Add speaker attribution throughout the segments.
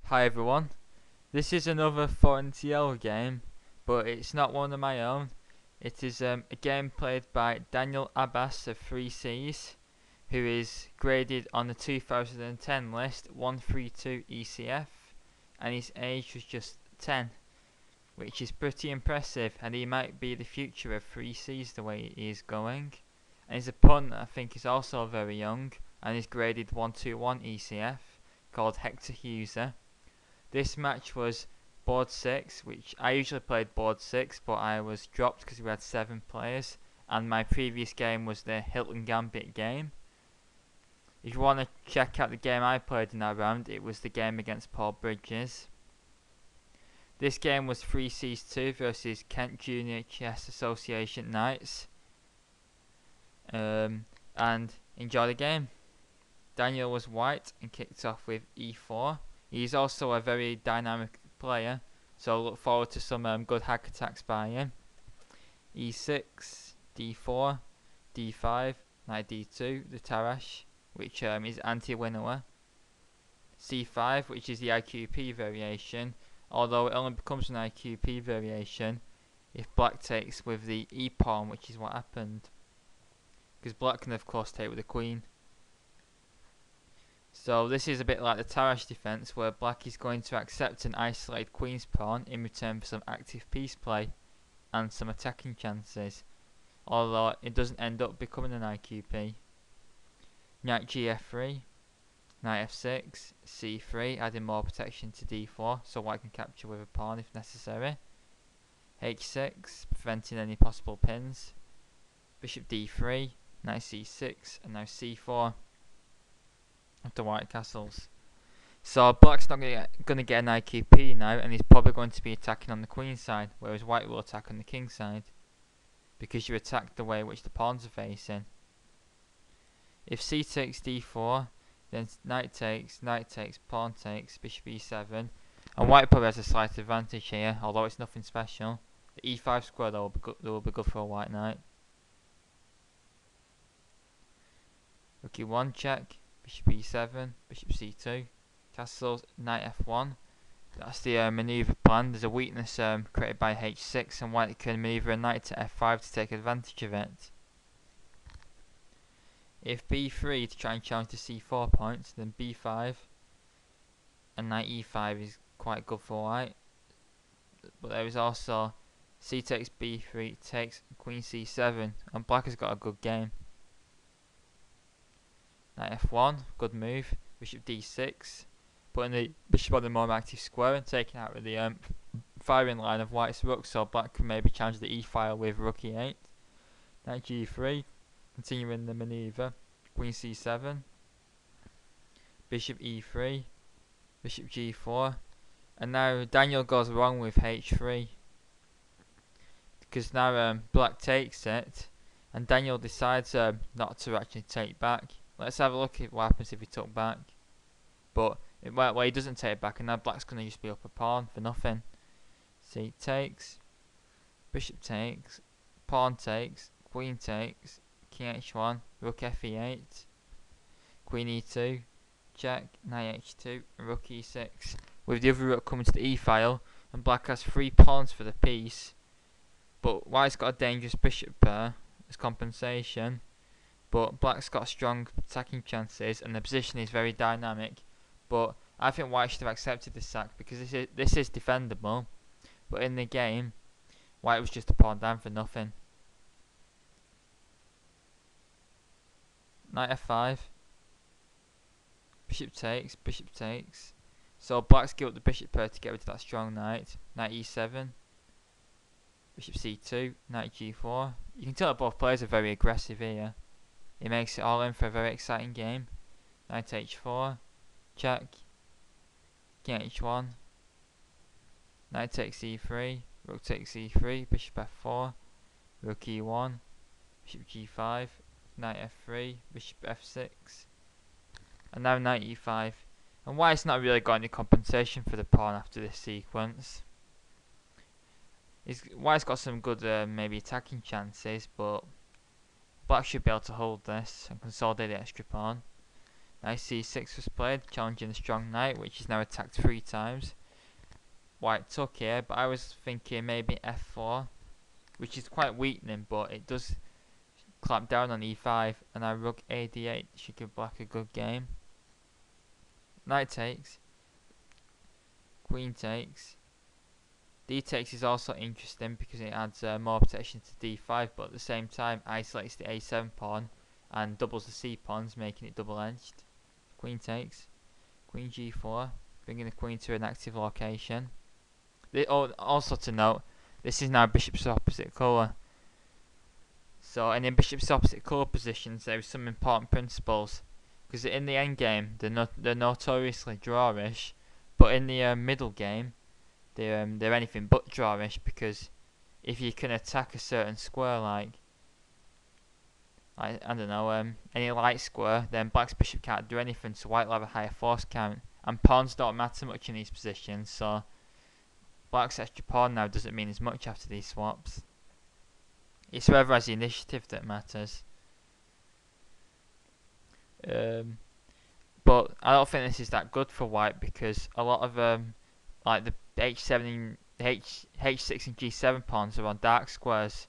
Speaker 1: Hi everyone, this is another foreign TL game, but it's not one of my own. It is a game played by Daniel Abbas of 3Cs, who is graded on the 2010 list 132 ECF, and his age was just 10, which is pretty impressive, and he might be the future of 3Cs the way he is going. And his opponent I think is also very young, and is graded 121 ECF, called Hector Huser. This match was board 6, which I usually played board 6, but I was dropped because we had 7 players, and my previous game was the Hilton Gambit game. If you want to check out the game I played in that round, it was the game against Paul Bridges. This game was 3Cs2 versus Kent Junior Chess Association Knights. And enjoy the game. Daniel was white and kicked off with e4. He's also a very dynamic player, so look forward to some good hack attacks by him. e6, d4, d5, knight d2, the Tarrasch, which is anti-winnower. c5, which is the IQP variation, although it only becomes an IQP variation if black takes with the e-pawn, which is what happened, because black can of course take with the queen. So this is a bit like the Tarrasch defense, where black is going to accept an isolated queen's pawn in return for some active piece play and some attacking chances, although it doesn't end up becoming an IQP. Knight gf3, knight f6, c3, adding more protection to d4 so white can capture with a pawn if necessary. h6, preventing any possible pins. Bishop d3, knight c6, and now c4. After white castles. So black's not going to get an IQP now, and he's probably going to be attacking on the queen side, whereas white will attack on the king side, because you attack the way which the pawns are facing. If c takes d4, then knight takes, pawn takes, bishop e7, and white probably has a slight advantage here, although it's nothing special. The e5 square though will be good for a white knight. Rook e1 check. Bishop e7, bishop c2, castles, knight f1. That's the manoeuvre plan. There's a weakness created by h6, and white can manoeuvre a knight to f5 to take advantage of it. If b3 to try and challenge the c4 points, then b5 and knight e5 is quite good for white. But there is also c takes b3 takes queen c7, and black has got a good game. Knight f1, good move. Bishop d6, putting the bishop on the more active square and taking out the firing line of white's rook, so black can maybe challenge the e-file with rook e8. Knight g3, continuing the manoeuvre. Queen c7, bishop e3, bishop g4, and now Daniel goes wrong with h3, because now black takes it, and Daniel decides not to actually take back. Let's have a look at what happens if he took back. But well, he doesn't take back, and now black's going to just be up a pawn for nothing. See, takes, bishop takes, pawn takes, queen takes, king h1, rook fe8, queen e2, check, knight h2, and rook e6. With the other rook coming to the e-file, and black has 3 pawns for the piece. But white's got a dangerous bishop pair as compensation. But black's got strong attacking chances, and the position is very dynamic. But I think white should have accepted the sack, because this is defendable. But in the game, white was just a pawn down for nothing. Knight f5, bishop takes. So black's give up the bishop pair to get rid of that strong knight. Knight e7, bishop c2, knight g4. You can tell that both players are very aggressive here. It makes it all in for a very exciting game. Knight h4, check, king h1, knight takes e3, rook takes e3, bishop f4, rook e1, bishop g5, knight f3, bishop f6, and now knight e5. And white's not really got any compensation for the pawn after this sequence. White's got some good maybe attacking chances, but black should be able to hold this and consolidate the extra pawn. Knight c6 was played, challenging the strong knight, which is now attacked 3 times. White took here, but I was thinking maybe f4, which is quite weakening, but it does clamp down on e5, and now rook a d8 should give black a good game. Knight takes, queen takes. D takes is also interesting because it adds more protection to d5, but at the same time isolates the a7 pawn and doubles the c pawns, making it double-edged. Queen takes, queen g4, bringing the queen to an active location. Also to note, this is now bishop's opposite colour. So, and in bishop's opposite colour positions, there are some important principles, because in the endgame they're notoriously drawish, but in the middle game they're anything but drawish, because if you can attack a certain square, like I don't know, any light square, then black's bishop can't do anything, so white will have a higher force count, and pawns don't matter much in these positions, so black's extra pawn now doesn't mean as much after these swaps. It's whoever has the initiative that matters. But I don't think this is that good for white, because a lot of like the h7 and h6 and g7 pawns are on dark squares,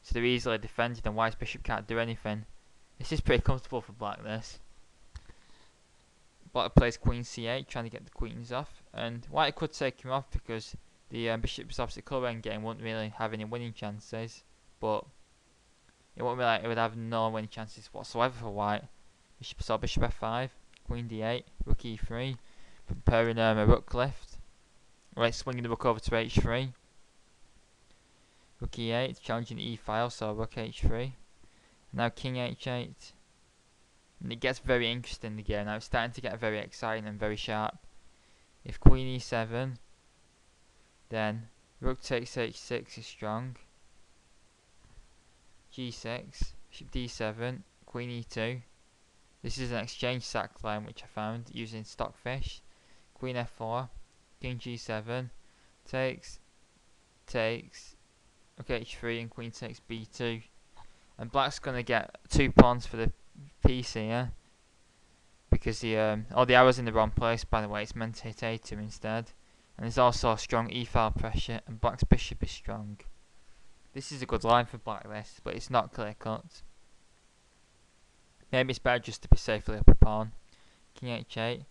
Speaker 1: so they're easily defended and white's bishop can't do anything. This is pretty comfortable for black, this. Black plays queen c8, trying to get the queens off, and white could take him off because the bishop's opposite colour endgame wouldn't really have any winning chances, but it would have no winning chances whatsoever for white. Bishop f5, queen d8, rook e3, preparing a rook lift. Right, swinging the rook over to h3. Rook e8, challenging the e file, so rook h3. Now king h8. And it gets very interesting again. Now it's starting to get very exciting and very sharp. If queen e7, then rook takes h6 is strong. g6, bishop d7, queen e2. This is an exchange sack line which I found using Stockfish. Queen f4, king g7, takes, rook h3, and queen takes b2. And black's going to get 2 pawns for the piece here, because the arrow's in the wrong place, by the way. It's meant to hit a2 instead. And there's also strong e-file pressure, and black's bishop is strong. This is a good line for black, this, but it's not clear cut. Maybe it's better just to be safely up a pawn. King h8.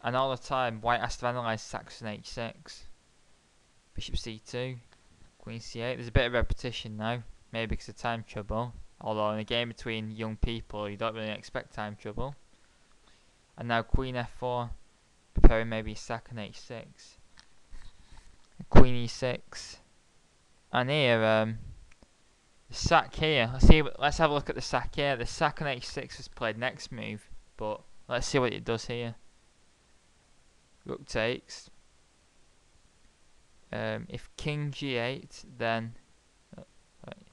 Speaker 1: And all the time, white has to analyse sacks on h6. Bishop c2. Queen c8. There's a bit of repetition now, maybe because of time trouble. Although in a game between young people, you don't really expect time trouble. And now queen f4, preparing maybe a sack on h6. Queen e6. And here, the sack here. Let's have a look at the sack here. The sack on h6 was played next move, but let's see what it does here. Rook takes. If king g8, then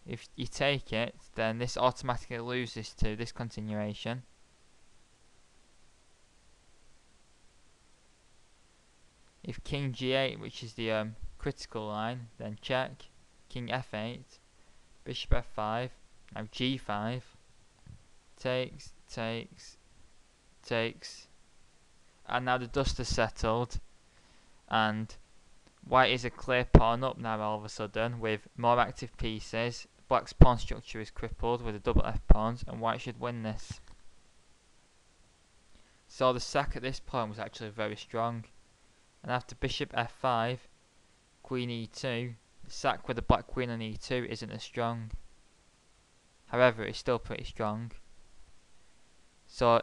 Speaker 1: if you take it, then this automatically loses to this continuation. If king g8, which is the critical line, then check. King f8, bishop f5, now g5, takes, and now the dust has settled, and white is a clear pawn up now all of a sudden with more active pieces. Black's pawn structure is crippled with a double f pawns, and white should win this. So the sack at this point was actually very strong, and after bishop f5, queen e2, the sack with the black queen on e2 isn't as strong. However, it's still pretty strong. So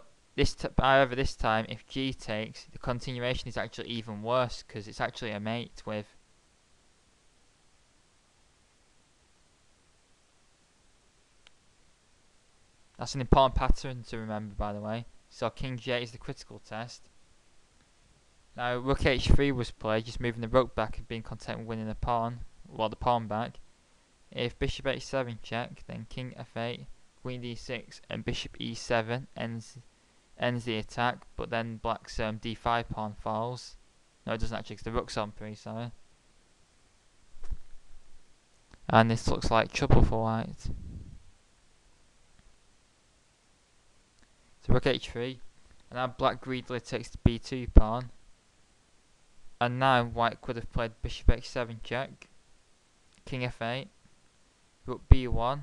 Speaker 1: however, this time, if g takes, the continuation is actually even worse, because it's actually a mate with. That's an important pattern to remember, by the way. So king g8 is the critical test. Now rook h3 was played, just moving the rook back and being content with winning the pawn, the pawn back. If bishop h7 check, then king f8, queen d6, and bishop e7 ends the attack, but then black's d5 pawn falls. No, it doesn't actually, because the rook's on 3, sorry. And this looks like trouble for white. So rook h3, and now black greedily takes the b2 pawn. And now white could have played bishop h7 check, king f8, rook b1,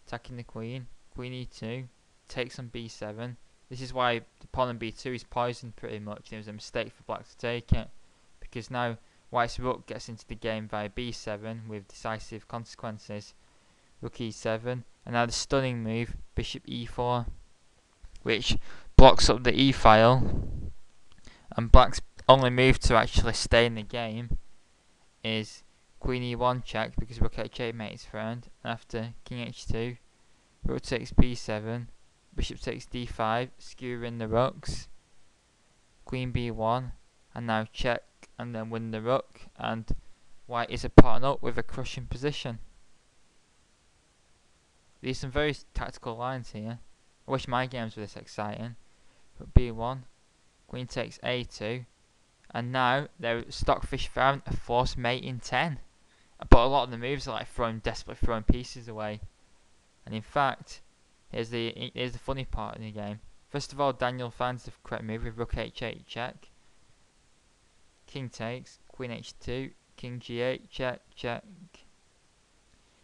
Speaker 1: attacking the queen, queen e2, takes on b7. This is why the pawn on b2 is poisoned pretty much. It was a mistake for black to take it, because now white's rook gets into the game via b7 with decisive consequences. Rook e7, and now the stunning move, bishop e4, which blocks up the e file, and black's only move to actually stay in the game is queen e1 check, because rook h8 mates friend. After king h2, rook takes b7, bishop takes d5, skewering the rooks, queen b1, and now check, and then win the rook, and white is a pawn up with a crushing position. These are some very tactical lines here. I wish my games were this exciting. Rook b1, queen takes a2, and now they're stockfish found a forced mate in 10. But a lot of the moves are like desperately throwing pieces away. And in fact, here's the funny part in the game. First of all, Daniel finds the correct move with rook h8 check, king takes, queen h2, king g8 check, check.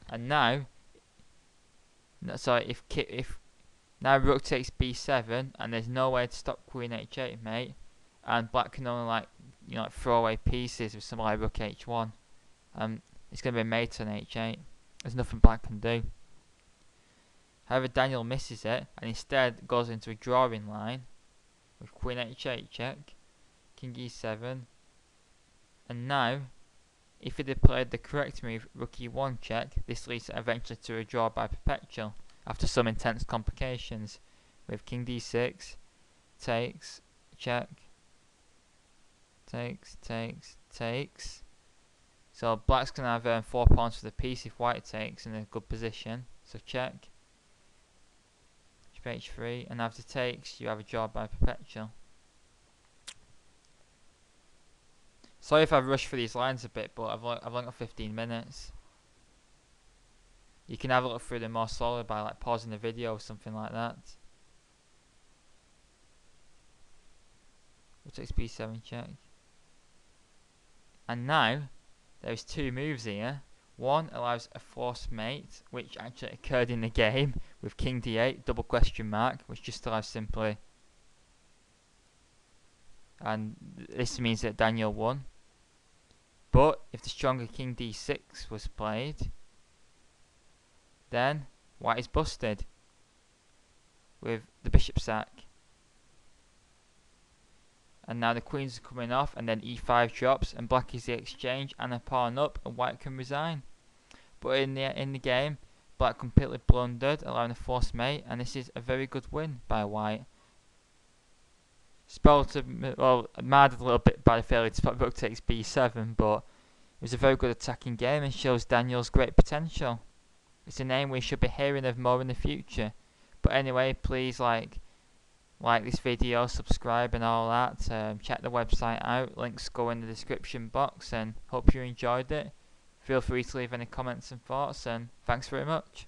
Speaker 1: And now, if now rook takes b7, and there's no way to stop queen h8 mate, and black can only throw away pieces with something like rook h1. It's going to be a mate on h8. There's nothing black can do. However, Daniel misses it, and instead goes into a drawing line with queen h8 check, king e7, and now, if he'd have played the correct move, rook e1 check, this leads eventually to a draw by perpetual, after some intense complications, with king d6, takes, check, takes, takes, takes. So black's going to have 4 pawns for the piece if white takes in a good position. So check, h3, and after takes you have a draw by perpetual. Sorry if I've rushed through these lines a bit, but I've only got 15 minutes. You can have a look through them more slowly by pausing the video or something like that. Rook takes b7 check. And now there's 2 moves here. One allows a forced mate, which actually occurred in the game with king d8 double question mark, which just allows simply, and this means that Daniel won. But if the stronger king d6 was played, then white is busted with the bishop sack. And now the queens are coming off, and then e5 drops, and black is the exchange and a pawn up, and white can resign. But in the game, black completely blundered, allowing a forced mate, and this is a very good win by white. Marred a little bit by the failure to spot rook takes b7, but it was a very good attacking game and shows Daniel's great potential. It's a name we should be hearing of more in the future. But anyway, please like this video, subscribe and all that. Check the website out, links go in the description box, and hope you enjoyed it. Feel free to leave any comments and thoughts, and thanks very much.